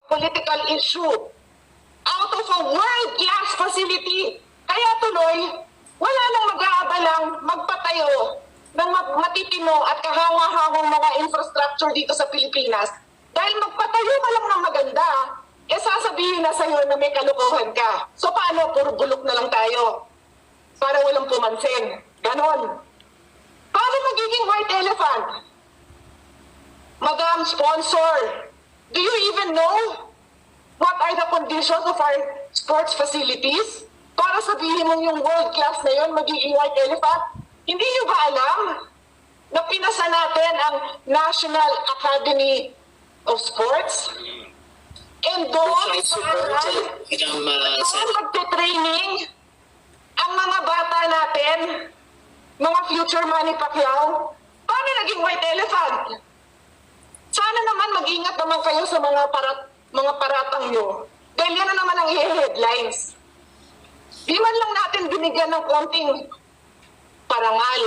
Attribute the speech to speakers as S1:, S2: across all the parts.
S1: political issue out of a world-class facility. Kaya tuloy, wala nang mag-aabalang magpatayo ng matitino at kahawa-hawang mga infrastructure dito sa Pilipinas. Dahil magpatayo ka lang ng maganda, sasabihin na sa'yo na may kalokohan ka. So paano? Puro bulok na lang tayo para walang pumansin. Ganon. Paano magiging white elephant? Madam Sponsor, do you even know what are the conditions of our sports facilities? Para sabihin mo yung world class na yun, magiging white elephant? Hindi nyo ba alam na pinasa natin ang National Academy of Sports? And doon magte-training ang mga bata natin, mga future Manny Pacquiao. Paano naging white elephant? Sana naman mag-ingat naman kayo sa mga paratang nyo. Dahil yan na naman ang i-headlines. Di man lang natin binigyan ng konting parangal,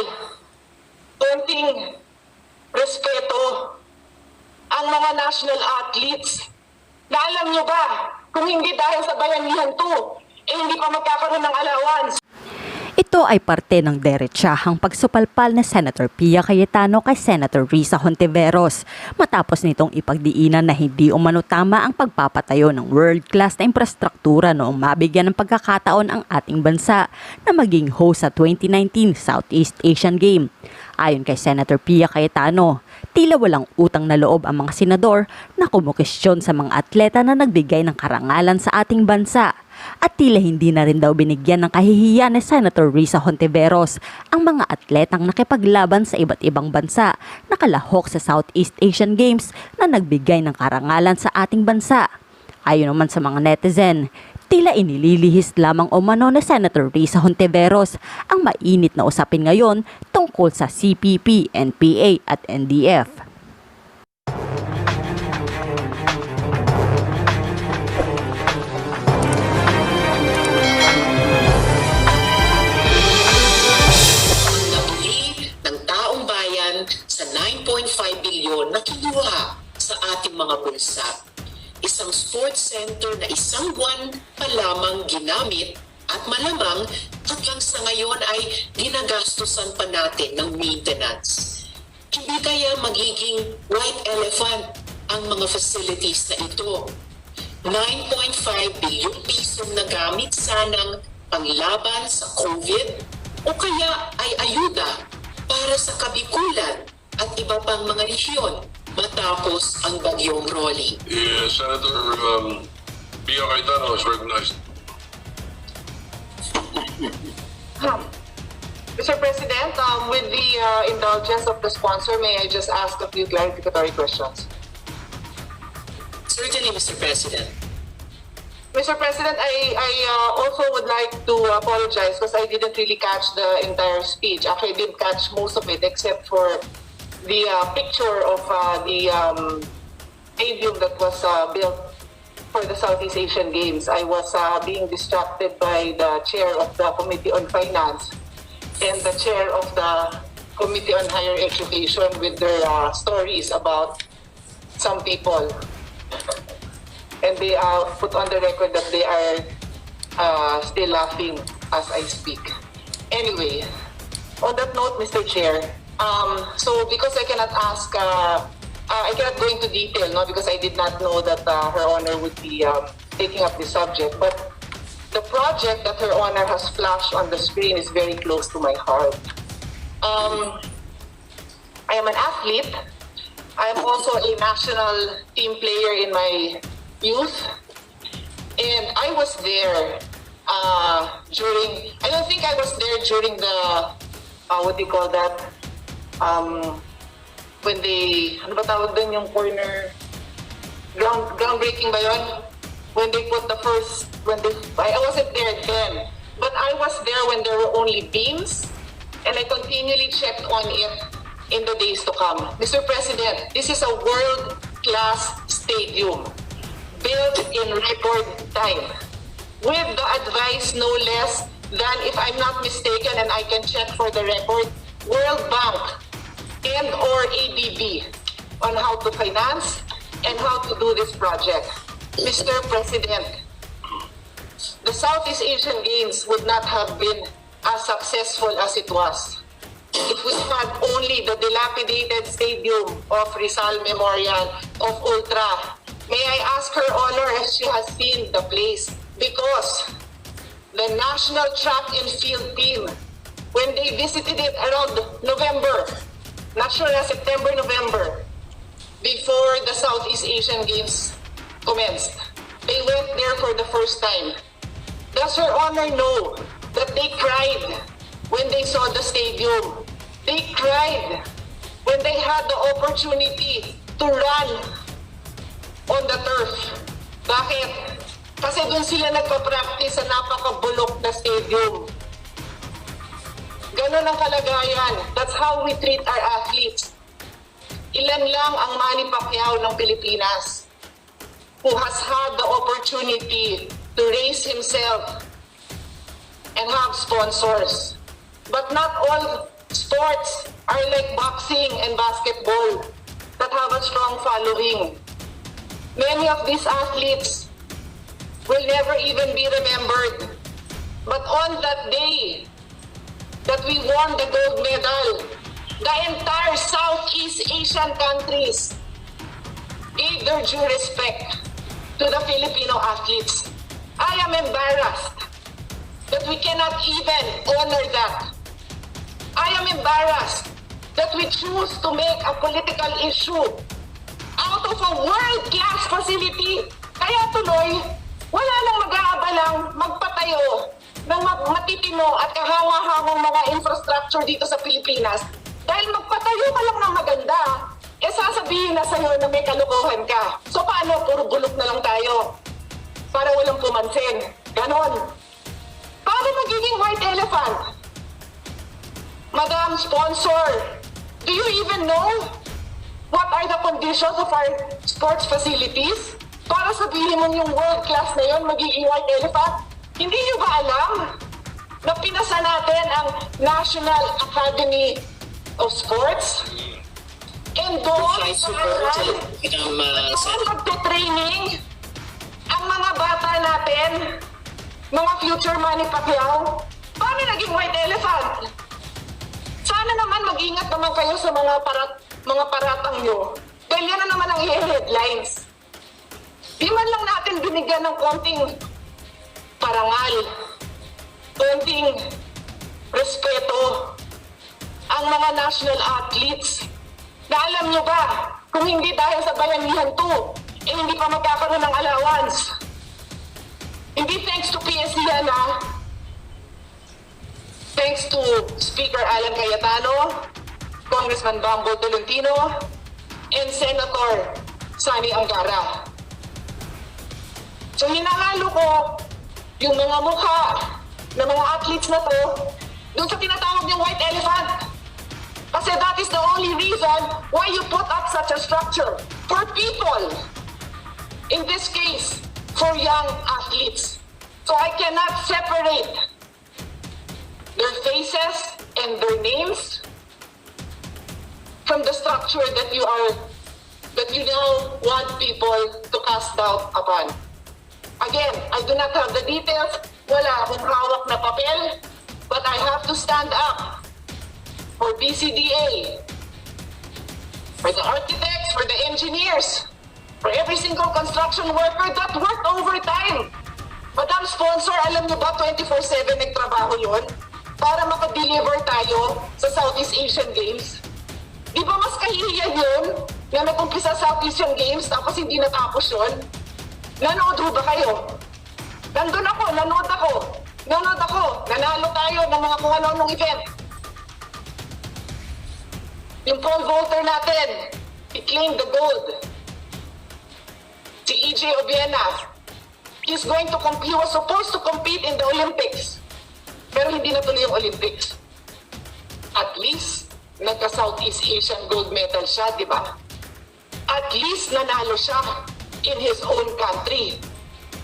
S1: konting respeto ang mga national athletes. Na alam nyo ba, kung hindi dahil sa bayanihan to, hindi pa magkakaroon ng allowance.
S2: Ito ay parte ng derechahang pagsupalpal na Senator Pia Cayetano kay Senator Risa Hontiveros matapos nitong ipagdiinan na hindi umano tama ang pagpapatayo ng world-class na imprastraktura noong mabigyan ng pagkakataon ang ating bansa na maging host sa 2019 Southeast Asian Game. Ayon kay Senator Pia Cayetano, tila walang utang na loob ang mga senador na kumukwestiyon sa mga atleta na nagbigay ng karangalan sa ating bansa. At tila hindi na rin daw binigyan ng kahihiyan ni Senator Risa Hontiveros ang mga atletang nakipaglaban sa iba't ibang bansa na kalahok sa Southeast Asian Games na nagbigay ng karangalan sa ating bansa. Ayon naman sa mga netizen, tila inililihis lamang umano ni Senator Risa Hontiveros ang mainit na usapin ngayon tungkol sa CPP-NPA-NDF.
S3: Sa 9.5 bilyon na kinuha sa ating mga bulsa. Isang sports center na isang buwan pa lamang ginamit at malamang hanggang sa ngayon ay ginagastusan pa natin ng maintenance. Hindi kaya magiging white elephant ang mga facilities na ito. 9.5 bilyong piso na gamit sanang panglaban sa COVID o kaya ay ayuda para sa kabikulan at iba pang mga rehiyon matapos ang bagyong Rolly.
S4: Senator Pia Cayetano is recognized.
S1: Mr. President, with the indulgence of the sponsor, may I just ask a few clarificatory questions?
S3: Certainly, Mr. President.
S1: Mr. President, I also would like to apologize because I didn't really catch the entire speech. Actually, I didn't catch most of it except for the picture of the stadium that was built for the Southeast Asian Games. I was being distracted by the chair of the Committee on Finance and the chair of the Committee on Higher Education with their stories about some people. And they put on the record that they are still laughing as I speak. Anyway, on that note, Mr. Chair, so because I cannot ask, I cannot go into detail, no, because I did not know that Her Honor would be taking up this subject. But the project that Her Honor has flashed on the screen is very close to my heart. I am an athlete. I am also a national team player in my youth, and I was there during, I don't think I was there during the, what do you call that, when they, ano ba tawag dun yung corner, groundbreaking ba yun? When they put the first, I wasn't there then, but I was there when there were only beams, and I continually checked on it in the days to come. Mr. President, this is a world-class stadium built in record time with the advice no less than, if I'm not mistaken and I can check for the record, World Bank and or ADB on how to finance and how to do this project. Mr. President, the Southeast Asian Games would not have been as successful as it was if we had only the dilapidated stadium of Rizal Memorial of Ultra. May I ask Her Honor if she has seen the place? Because the national track and field team, when they visited it around November, not sure na September, November, before the Southeast Asian Games commenced, they went there for the first time. Does Her Honor know that they cried when they saw the stadium? They cried when they had the opportunity to run on the turf. Bakit? Kasi doon sila nagpa-practice sa napakabulok na stadium. Ganon ang kalagayan. That's how we treat our athletes. Ilan lang ang Manny Pacquiao ng Pilipinas who has had the opportunity to raise himself and have sponsors. But not all sports are like boxing and basketball that have a strong following. Many of these athletes will never even be remembered. But on that day that we won the gold medal, the entire Southeast Asian countries gave their due respect to the Filipino athletes. I am embarrassed that we cannot even honor that. I am embarrassed that we choose to make a political issue out of a world-class facility. Kaya tuloy, wala nang mag-aabalang magpatayo ng matitino at kahawa-hawang mga infrastructure dito sa Pilipinas. Dahil magpatayo ka lang ng maganda, sasabihin na sa'yo na may kalokohan ka. So paano? Puro bulok na lang tayo para walang pumansin. Ganon. Paano magiging white elephant? Madam Sponsor, do you even know what are the conditions of our sports facilities? Para sabihin mo yung world class na yun, magiging white elephant? Hindi nyo ba alam na pinasa natin ang National Academy of Sports? And doon magte-training ang mga bata natin, mga future Manny Pacquiao. Paano naging white elephant? Sana naman mag-ingat naman kayo sa mga paratang nyo. Dahil yan na naman ang headlines. Di man lang natin binigyan ng konting parangal, konting respeto ang mga national athletes. Na alam nyo ba, kung hindi dahil sa bayanihan to, hindi pa magkakaroon ng allowance. Hindi thanks to PSC thanks to Speaker Alan Cayetano, Congressman Bambo Tolentino, and Senator Sani Angara. So hinahalo ko yung mga mukha ng mga athletes na to doon sa tinatawag niyong white elephant. Kasi that is the only reason why you put up such a structure for people. In this case, for young athletes. So I cannot separate their faces and their names from the structure that you now want people to cast doubt upon. Again, I do not have the details. Wala akong hawak na papel, but I have to stand up for BCDA, for the architects, for the engineers, for every single construction worker that worked overtime. Madam Sponsor, alam niyo ba 24/7 nagtrabaho yun para makadeliver tayo sa Southeast Asian Games? Di ba mas kahihiyan yun na nag-umpisa sa Southeast Asian Games tapos hindi natapos yun? Nanood ho ba kayo? Nandun ako, nanood ako. Nanalo tayo ng mga kung ano-anong event. Yung pole vaulter natin, he claimed the gold. Si EJ Obiena, he's going to compete, he was supposed to compete in the Olympics. Pero hindi natuloy yung Olympics. At least, nagka-Southeast Asian gold medal siya, di ba? At least nanalo siya in his own country.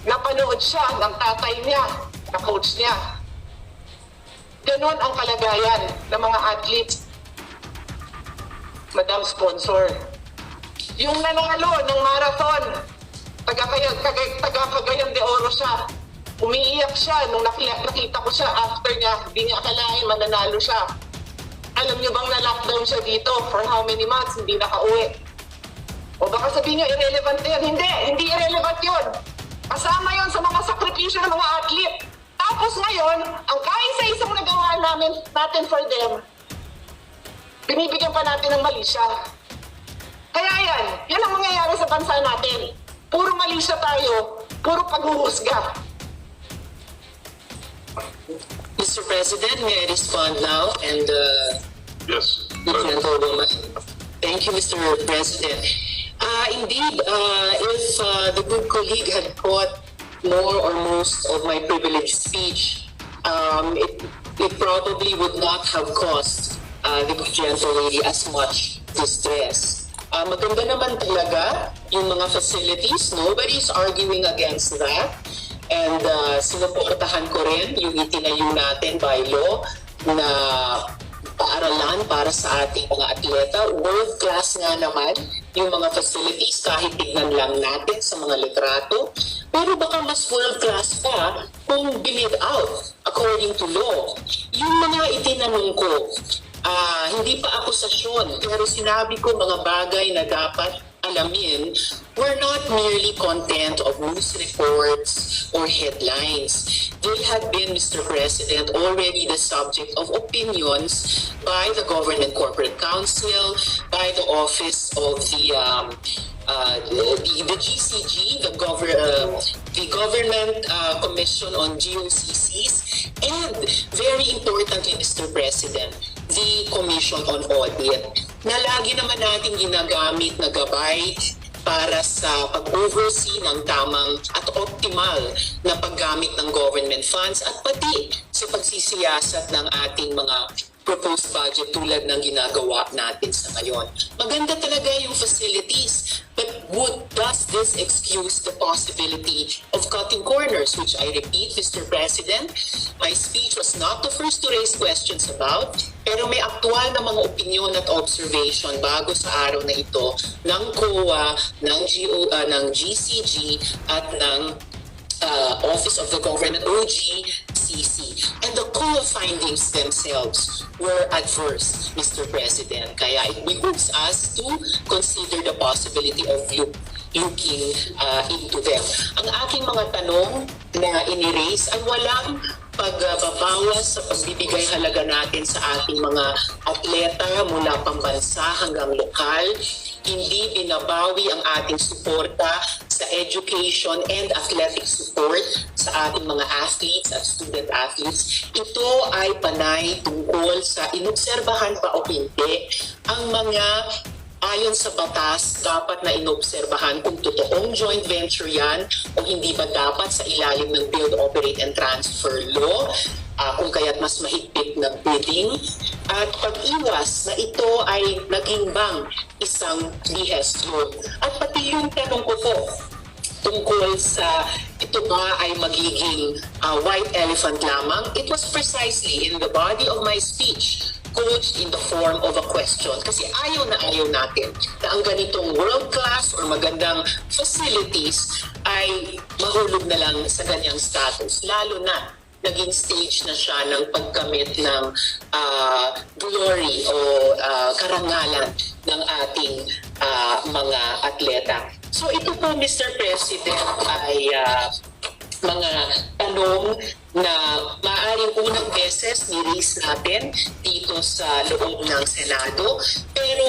S1: Napanood siya ng tatay niya, na coach niya. Ganon ang kalagayan ng mga athletes. Madam Sponsor, yung nanalo ng marathon taga-Cagayan de Oro siya. Umiiyak siya nung nakita ko siya after niya, hindi niya akalain mananalo siya. Alam niyo bang na-lockdown siya dito for how many months, hindi nakauwi? O baka sabihin niyo, irrelevant na yun. Hindi irrelevant yun. Kasama yun sa mga sakripisyo ng mga athlete. Tapos ngayon, ang kaisa-isang nagawa natin for them, binibigyan pa natin ng mali siya. Kaya yan ang mangyayari sa bansa natin. Puro mali siya tayo, puro paghuhusga.
S3: Mr. President, may I respond now? And
S4: Yes.
S3: thank you, Mr. President. Indeed, if the good colleague had caught more or most of my privileged speech, it probably would not have caused the gentle lady as much distress. Maganda naman talaga yung mga facilities. Nobody's arguing against that. And sinuportahan ko rin yung itinayo natin by law na paaralan para sa ating mga atleta. World class nga naman yung mga facilities kahit tignan lang natin sa mga litrato. Pero baka mas world class pa kung binid out according to law. Yung mga itinanong ko, hindi pa akusasyon, pero sinabi ko mga bagay na dapat alamin, we're not merely content of news reports or headlines. They had been, Mr. President, already the subject of opinions by the Government Corporate Council, by the Office of the GCG, the Government Commission on GOCCs, and very importantly, Mr. President, the Commission on Audit, na lagi naman natin ginagamit na gabay para sa pag-oversee ng tamang at optimal na paggamit ng government funds at pati sa pagsisiyasat ng ating mga proposed budget tulad ng ginagawa natin sa ngayon. Maganda talaga yung facilities, but does this excuse the possibility of cutting corners, which I repeat, Mr. President, my speech was not the first to raise questions about, pero may aktual na mga opinion at observation bago sa araw na ito ng COA, ng GCG at ng Office of the Government, OGCC. And the COA findings themselves were adverse, Mr. President. Kaya it behooves us to consider the possibility of looking into them. Ang aking mga tanong na iniraise ay walang pagbabawas sa pagbibigay halaga natin sa ating mga atleta mula pambansa hanggang lokal. Hindi binabawi ang ating suporta sa education and athletic support sa ating mga athletes at student athletes. Ito ay panay tungkol sa inobserbahan pa o hindi ang mga ayon sa batas dapat na inobserbahan kung totoong joint venture yan o hindi ba dapat sa ilalim ng Build, Operate, and Transfer Law, kung kaya't mas mahigpit na bidding, at pag-iwas na ito ay naging bang isang lihestro. At pati yung tanong ko po tungkol sa ito ba ay magiging white elephant lamang, it was precisely in the body of my speech coached in the form of a question. Kasi ayaw natin na ang ganitong world-class or magandang facilities ay mahulog na lang sa ganyang status. Lalo na naging stage na siya ng pagkamit ng glory o karangalan ng ating mga atleta. So ito po, Mr. President, ay mga tanong na maaaring unang beses ni-raise natin dito sa loob ng Senado, pero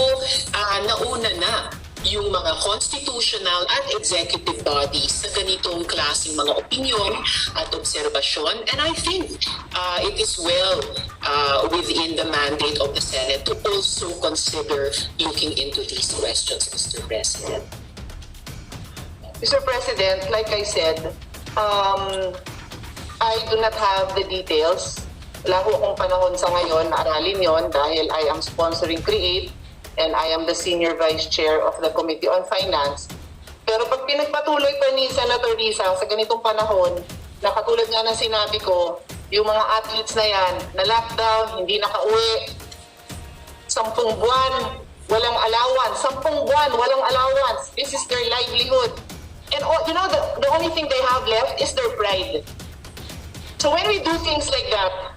S3: nauna na yung mga constitutional at executive bodies sa ganitong klaseng mga opinyon at obserbasyon. And I think it is well within the mandate of the Senate to also consider looking into these questions, Mr. President.
S1: Mr. President, like I said, I do not have the details. Wala ko akong panahon sa ngayon na aralin yon dahil I am sponsoring CREATE and I am the Senior Vice Chair of the Committee on Finance. Pero pag pinagpatuloy pa ni Senator Risa sa ganitong panahon, na katulad nga ng sinabi ko, yung mga athletes na yan, na lockdown, hindi nakauwi, 10 buwan, walang allowance, 10 buwan, walang allowance. This is their livelihood. And the only thing they have left is their pride. So when we do things like that,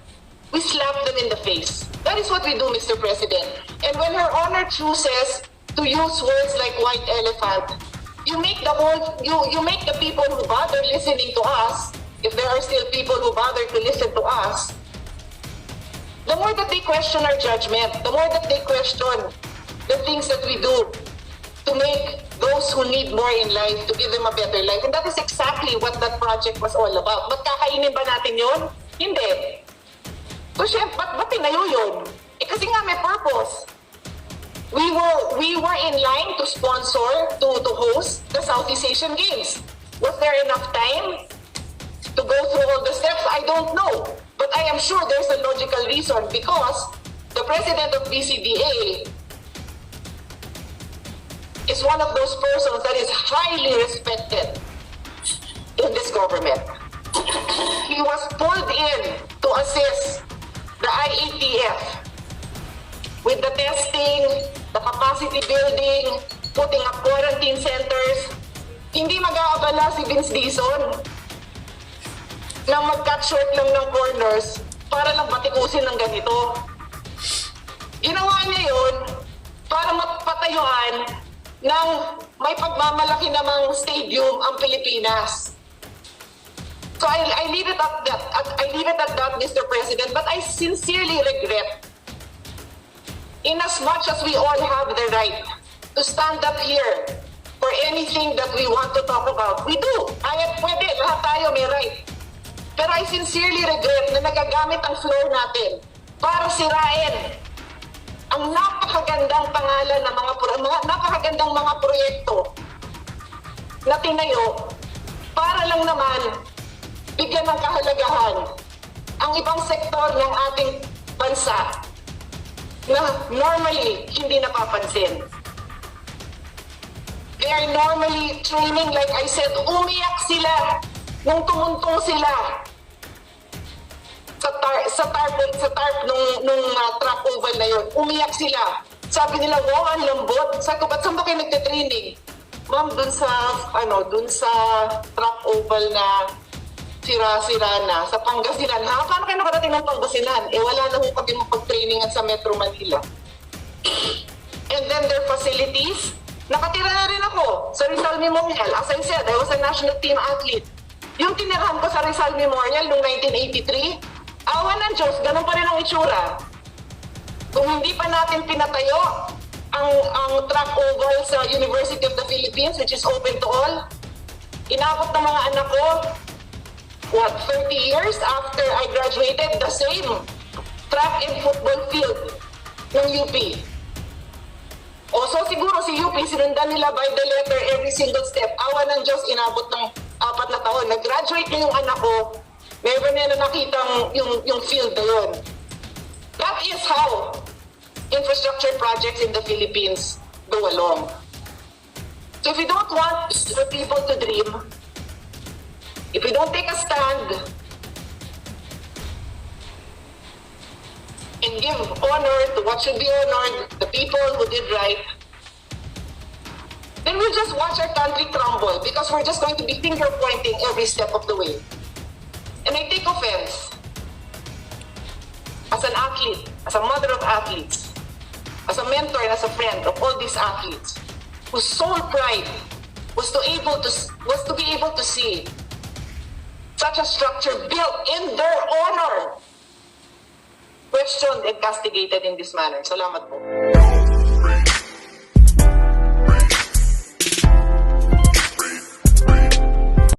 S1: we slap them in the face. That is what we do, Mr. President. And when Her Honor chooses to use words like white elephant, you make the people who bother listening to us, if there are still people who bother to listen to us, the more that they question our judgment, the more that they question the things that we do to make those who need more in life, to give them a better life. And that is exactly what that project was all about. Ba't kakainin ba natin yun? Hindi. So, syempre, ba't tinayo yun? Kasi nga may purpose. We were in line to sponsor, to host the Southeast Asian Games. Was there enough time to go through all the steps? I don't know. But I am sure there's a logical reason because the president of BCDA is one of those persons that is highly respected in this government. He was pulled in to assist the IATF with the testing, the capacity building, putting up quarantine centers. Hindi mag-aabala si Vince Dizon na mag-cut short lang ng corners para lang batikusin ng ganito. Ginawa niya yun para magpatayuan ng may pagmamalaki namang stadium ang Pilipinas. So I leave it at that, Mr. President, but I sincerely regret, in as much as we all have the right to stand up here for anything that we want to talk about, we do. Pwede, lahat tayo may right. Pero I sincerely regret na nagagamit ang floor natin para sirain ang napakagandang pangalan ng napakagandang mga proyekto na tinayo para lang naman bigyan ng kahalagahan ang ibang sektor ng ating bansa na normally hindi napapansin. They are normally training, like I said, umiyak sila nung tumuntong sila sa tarp nung track oval na yun. Umiyak sila. Sabi nila, wow, ang lambot. Sabi ko, ba't saan ba kayo nagtitraining? Ma'am, dun sa track oval na sira-sira na, sa Pangasinan. Ha? Paano kayo nakarating ng Pangasinan? Wala na ho kami mapag-trainingan sa Metro Manila. And then their facilities, nakatira na rin ako sa Rizal Memorial. As I said, I was a national team athlete. Yung tinirahan ko sa Rizal Memorial noong 1983, awa ng Diyos, ganun pa rin ang itsura. Kung hindi pa natin pinatayo ang track oval sa University of the Philippines, which is open to all, inabot ng mga anak ko, 30 years after I graduated, the same track and football field ng UP. So siguro si UP, sinundan nila by the letter every single step. Awa ng Diyos, inabot ng 4 na taon. Nag-graduate na yung anak ko, never na nakitang yung field na yun. That is how infrastructure projects in the Philippines go along. So if we don't want the people to dream, if we don't take a stand and give honor to what should be honored, the people who did right, then we'll just watch our country crumble because we're just going to be finger-pointing every step of the way. And I take offense as an athlete, as a mother of athletes, as a mentor and as a friend of all these athletes, whose sole pride was to be able to see such a structure built in their honor questioned and castigated in this manner. Salamat po.